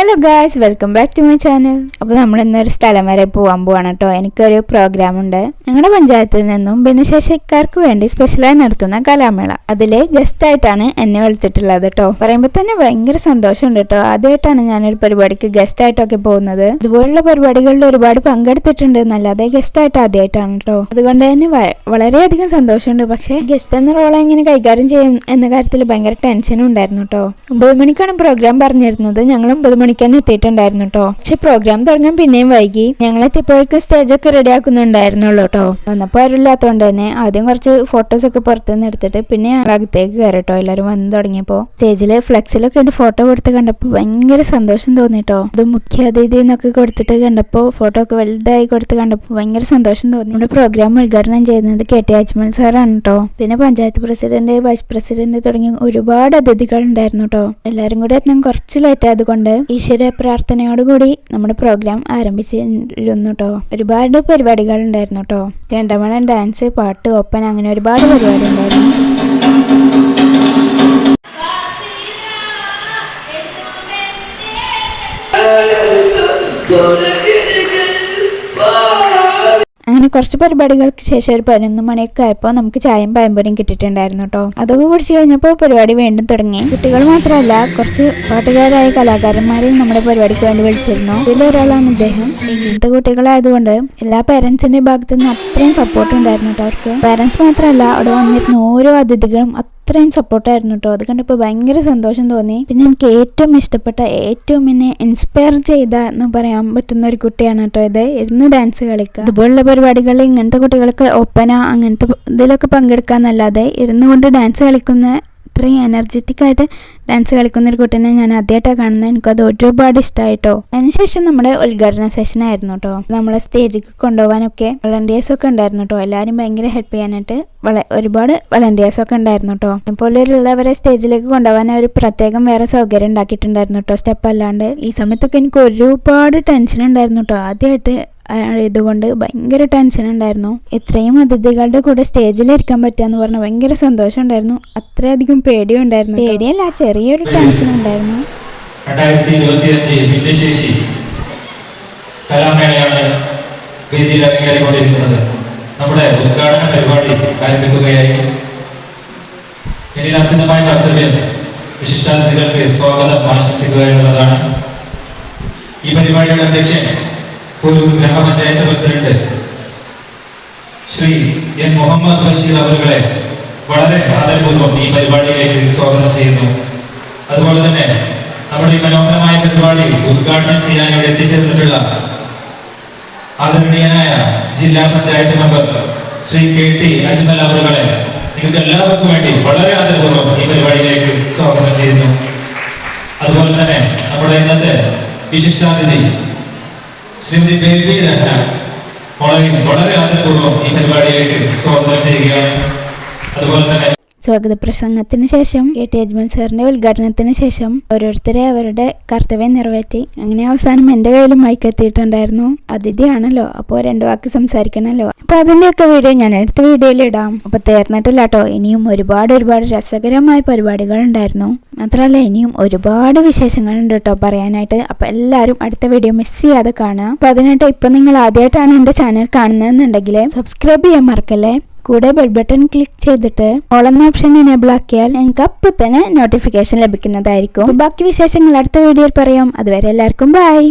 Hello guys, welcome back to my channel. അപ്പോൾ നമ്മൾ ഇന്നൊരു സ്ഥലം വരെ പോകാൻ പോവാണ് കേട്ടോ. എനിക്കൊരു പ്രോഗ്രാം ഉണ്ട് ഞങ്ങളുടെ പഞ്ചായത്തിൽ നിന്നും ഭിന്നശേഷിക്കാർക്ക് വേണ്ടി സ്പെഷ്യലായി നടത്തുന്ന കലാമേള. അതിൽ ഗസ്റ്റ് ആയിട്ടാണ് എന്നെ വിളിച്ചിട്ടുള്ളത് കേട്ടോ. പറയുമ്പോൾ തന്നെ ഭയങ്കര സന്തോഷമുണ്ട് കേട്ടോ. ആദ്യമായിട്ടാണ് ഞാനൊരു പരിപാടിക്ക് ഗസ്റ്റ് ആയിട്ടൊക്കെ പോകുന്നത്. ഇതുപോലുള്ള പരിപാടികളിൽ ഒരുപാട് പങ്കെടുത്തിട്ടുണ്ട് എന്നല്ലാതെ ഗസ്റ്റ് ആയിട്ട് ആദ്യമായിട്ടാണ് കേട്ടോ. അതുകൊണ്ട് തന്നെ വളരെയധികം സന്തോഷമുണ്ട്. പക്ഷേ ഗസ്റ്റ് എന്ന റോളെ എങ്ങനെ കൈകാര്യം ചെയ്യും എന്ന കാര്യത്തിൽ ഭയങ്കര ടെൻഷനും ഉണ്ടായിരുന്നു കേട്ടോ. 9 മണിക്കാണ് പ്രോഗ്രാം പറഞ്ഞിരുന്നത്. ഞങ്ങൾ 9 മണിക്ക് തന്നെ എത്തിയിട്ടുണ്ടായിരുന്നു കേട്ടോ. പക്ഷെ പ്രോഗ്രാം തുടങ്ങാൻ പിന്നെയും വൈകി. ഞങ്ങൾ എത്തിയപ്പോഴേക്കും സ്റ്റേജൊക്കെ റെഡി ആക്കുന്നുണ്ടായിരുന്നുള്ളൂ കേട്ടോ. വന്നപ്പോൾ ആരുമില്ലാത്തതുകൊണ്ട് തന്നെ ആദ്യം കുറച്ച് ഫോട്ടോസ് ഒക്കെ പുറത്തുനിന്ന് എടുത്തിട്ട് പിന്നെ അകത്തേക്ക് കയറിട്ടോ. എല്ലാവരും വന്ന് തുടങ്ങിയപ്പോൾ സ്റ്റേജില് ഫ്ലെക്സിലൊക്കെ എന്റെ ഫോട്ടോ കൊടുത്ത് കണ്ടപ്പോൾ ഭയങ്കര സന്തോഷം തോന്നിട്ടോ. അത് മുഖ്യ അതിഥി എന്നൊക്കെ കൊടുത്തിട്ട് കണ്ടപ്പോൾ ഫോട്ടോ ഒക്കെ വലുതായി കൊടുത്ത് കണ്ടപ്പോൾ ഭയങ്കര സന്തോഷം തോന്നി. നമ്മുടെ പ്രോഗ്രാം ഉദ്ഘാടനം ചെയ്യുന്നത് KT അജ്മൽ സാറാണ് കേട്ടോ. പിന്നെ പഞ്ചായത്ത് പ്രസിഡന്റ്, വൈസ് പ്രസിഡന്റ് തുടങ്ങിയ ഒരുപാട് അതിഥികൾ ഉണ്ടായിരുന്നു കേട്ടോ. എല്ലാവരും കൂടി എത്താൻ കുറച്ച് ലേറ്റ് ആയതുകൊണ്ട് ഈശ്വര പ്രാർത്ഥനയോടുകൂടി നമ്മുടെ പ്രോഗ്രാം ആരംഭിച്ചിരുന്നു കേട്ടോ. ഒരുപാട് പരിപാടികൾ ഉണ്ടായിരുന്നു കേട്ടോ. ചെണ്ടമേളം, ഡാൻസ്, പാട്ട്, ഒപ്പന, അങ്ങനെ ഒരുപാട് പരിപാടി ഉണ്ടായിരുന്നു. അങ്ങനെ കുറച്ച് പരിപാടികൾക്ക് ശേഷം ഒരു 11 മണിയൊക്കെ ആയപ്പോൾ നമുക്ക് ചായയും പഴംപൊരിയും കിട്ടിയിട്ടുണ്ടായിരുന്നു കേട്ടോ. അതൊക്കെ കുടിച്ച് കഴിഞ്ഞപ്പോൾ പരിപാടി വീണ്ടും തുടങ്ങി. കുട്ടികൾ മാത്രമല്ല, കുറച്ച് പാട്ടുകാരായ കലാകാരന്മാരെയും നമ്മുടെ പരിപാടിക്ക് വേണ്ടി വിളിച്ചിരുന്നു. ഇതിലൊരാളാണ് ഇദ്ദേഹം. ഇങ്ങനത്തെ കുട്ടികളായതുകൊണ്ട് എല്ലാ പേരൻസിന്റെ ഭാഗത്തു നിന്ന് അത്രയും സപ്പോർട്ട് ഉണ്ടായിരുന്നു കേട്ടോ. അവർക്ക് പേരൻസ് മാത്രമല്ല, അവിടെ വന്നിരുന്ന ഓരോ അതിഥികളും അത്രയും സപ്പോർട്ടായിരുന്നു കേട്ടോ. അത് കണ്ടപ്പോൾ ഭയങ്കര സന്തോഷം തോന്നി. പിന്നെ എനിക്ക് ഏറ്റവും ഇഷ്ടപ്പെട്ട, ഏറ്റവും എന്നെ ഇൻസ്പയർ ചെയ്ത എന്ന് പറയാൻ പറ്റുന്ന ഒരു കുട്ടിയാണ് കേട്ടോ ഇത്. ഇരുന്ന് ഡാൻസ് കളിക്കുക. ഇതുപോലുള്ള പരിപാടികളിൽ ഇങ്ങനത്തെ കുട്ടികൾക്ക് ഒപ്പന അങ്ങനത്തെ ഇതിലൊക്കെ പങ്കെടുക്കാന്നല്ലാതെ ഇരുന്നു കൊണ്ട് ഡാൻസ് കളിക്കുന്ന, അത്രയും എനർജറ്റിക് ആയിട്ട് ഡാൻസ് കളിക്കുന്ന ഒരു കുട്ടീനെ ഞാൻ ആദ്യമായിട്ടാണ് കാണുന്നത്. എനിക്കത് ഒരുപാട് ഇഷ്ടമായിട്ടോ. അതിനുശേഷം നമ്മുടെ ഉദ്ഘാടന സെഷൻ ആയിരുന്നു കേട്ടോ. നമ്മളെ സ്റ്റേജിലേക്ക് കൊണ്ടുപോകാനൊക്കെ വളണ്ടിയേഴ്സ് ഒക്കെ ഉണ്ടായിരുന്നു കേട്ടോ. എല്ലാവരും ഭയങ്കര ഹെൽപ്പ് ചെയ്യാനായിട്ട് ഒരുപാട് വളണ്ടിയേഴ്സ് ഒക്കെ ഉണ്ടായിരുന്നു കേട്ടോ. പോലെയുള്ളവരെ സ്റ്റേജിലേക്ക് കൊണ്ടുപോകാൻ ഒരു പ്രത്യേകം വേറെ സൗകര്യം ഉണ്ടാക്കിയിട്ടുണ്ടായിരുന്നു കേട്ടോ, സ്റ്റെപ്പ് അല്ലാണ്ട്. ഈ സമയത്തൊക്കെ എനിക്ക് ഒരുപാട് ടെൻഷൻ ഉണ്ടായിരുന്നു കേട്ടോ. ആദ്യമായിട്ട് ഇതുകൊണ്ട് ഭയങ്കര ടെൻഷൻ ഉണ്ടായിരുന്നു. ഇത്രയും അതിഥികളുടെ കൂടെ സ്റ്റേജിലിരിക്കാൻ പറ്റുകയെന്ന് പറഞ്ഞാൽ ഭയങ്കര സന്തോഷം ഉണ്ടായിരുന്നു. അത്രയധികം പേടിയും ഉണ്ടായിരുന്നു. പേടിയല്ല, ചെറിയൊരു ടെൻഷൻ ഉണ്ടായിരുന്നു. 2025 ഭിന്നശേഷി കലാമേളയാണ് വേദിയിൽ അരങ്ങേറിക്കൊണ്ടിരിക്കുന്നത്. നമ്മുടെ ഉദ്ഘാടന പരിപാടി ആരംഭിക്കുകയായി. എന്നിൽ അത്യന്തമായ കർത്തവ്യം വിശിഷ്ടാതിഥികൾക്ക് സ്വാഗതം ആശംസിക്കുക എന്നുള്ളതാണ്. ഈ പരിപാടിയുടെ അധ്യക്ഷൻ ഗ്രാമപഞ്ചായത്ത് പ്രസിഡന്റ് ശ്രീ N. മുഹമ്മദ് ബഷീർ അവരുകളെ വളരെ ആദരപൂർവ്വം ഈ പരിപാടിയിലേക്ക് സ്വാഗതം ചെയ്യുന്നു. അതുപോലെ തന്നെ നമ്മുടെ ഈ മനോഹരമായ പരിപാടി ഉദ്ഘാടനം ചെയ്യാൻ ഇവിടെ എത്തിച്ചേർന്നിട്ടുള്ള ആദരണീയനായ ജില്ലാ പഞ്ചായത്ത് മെമ്പർ ശ്രീ KT അജ്മൽ അവരുകളെ നിങ്ങൾക്ക് എല്ലാവർക്കും വേണ്ടി വളരെ ആദരപൂർവ്വം ഈ പരിപാടിയിലേക്ക് സ്വാഗതം ചെയ്യുന്നു. അതുപോലെ തന്നെ നമ്മുടെ ഇന്നത്തെ വിശിഷ്ടാതിഥി ശ്രീമതി ബേബി രഹ്ന വളരെ ആദരപൂർവ്വം ഈ പരിപാടിയിലേക്ക് സ്വാഗതം ചെയ്യുകയാണ്. അതുപോലെ തന്നെ സ്വാഗത പ്രസംഗത്തിന് ശേഷം KT അജ്മൽ സാറിന്റെ ഉദ്ഘാടനത്തിന് ശേഷം ഓരോരുത്തരെ അവരുടെ കർത്തവ്യം നിറവേറ്റി. അങ്ങനെ അവസാനം എൻ്റെ കയ്യിലും മൈക്ക് എത്തിയിട്ടുണ്ടായിരുന്നു. അതിഥിയാണല്ലോ, അപ്പോൾ 2 വാക്ക് സംസാരിക്കണമല്ലോ. അപ്പൊ അതിൻ്റെയൊക്കെ വീഡിയോ ഞാൻ അടുത്ത വീഡിയോയിൽ ഇടാം. അപ്പൊ തീർന്നിട്ടില്ല കേട്ടോ. ഇനിയും ഒരുപാട് രസകരമായ പരിപാടികൾ ഉണ്ടായിരുന്നു. മാത്രമല്ല ഇനിയും ഒരുപാട് വിശേഷങ്ങളുണ്ട് കേട്ടോ പറയാനായിട്ട്. അപ്പൊ എല്ലാവരും അടുത്ത വീഡിയോ മിസ് ചെയ്യാതെ കാണാം. അപ്പൊ അതിനായിട്ട് ഇപ്പൊ നിങ്ങൾ ആദ്യമായിട്ടാണ് എൻ്റെ ചാനൽ കാണുന്നതെന്നുണ്ടെങ്കിൽ സബ്സ്ക്രൈബ് ചെയ്യാൻ മറക്കല്ലേ. കൂടെ ബെൽ ബട്ടൺ ക്ലിക്ക് ചെയ്തിട്ട് ഓൾ എന്ന ഓപ്ഷൻ എനേബിൾ ആക്കിയാൽ നിങ്ങൾക്ക് അപ്പോൾ തന്നെ നോട്ടിഫിക്കേഷൻ ലഭിക്കുന്നതായിരിക്കും. ബാക്കി വിശേഷങ്ങൾ അടുത്ത വീഡിയോയിൽ പറയാം. അതുവരെ എല്ലാവർക്കും ബൈ.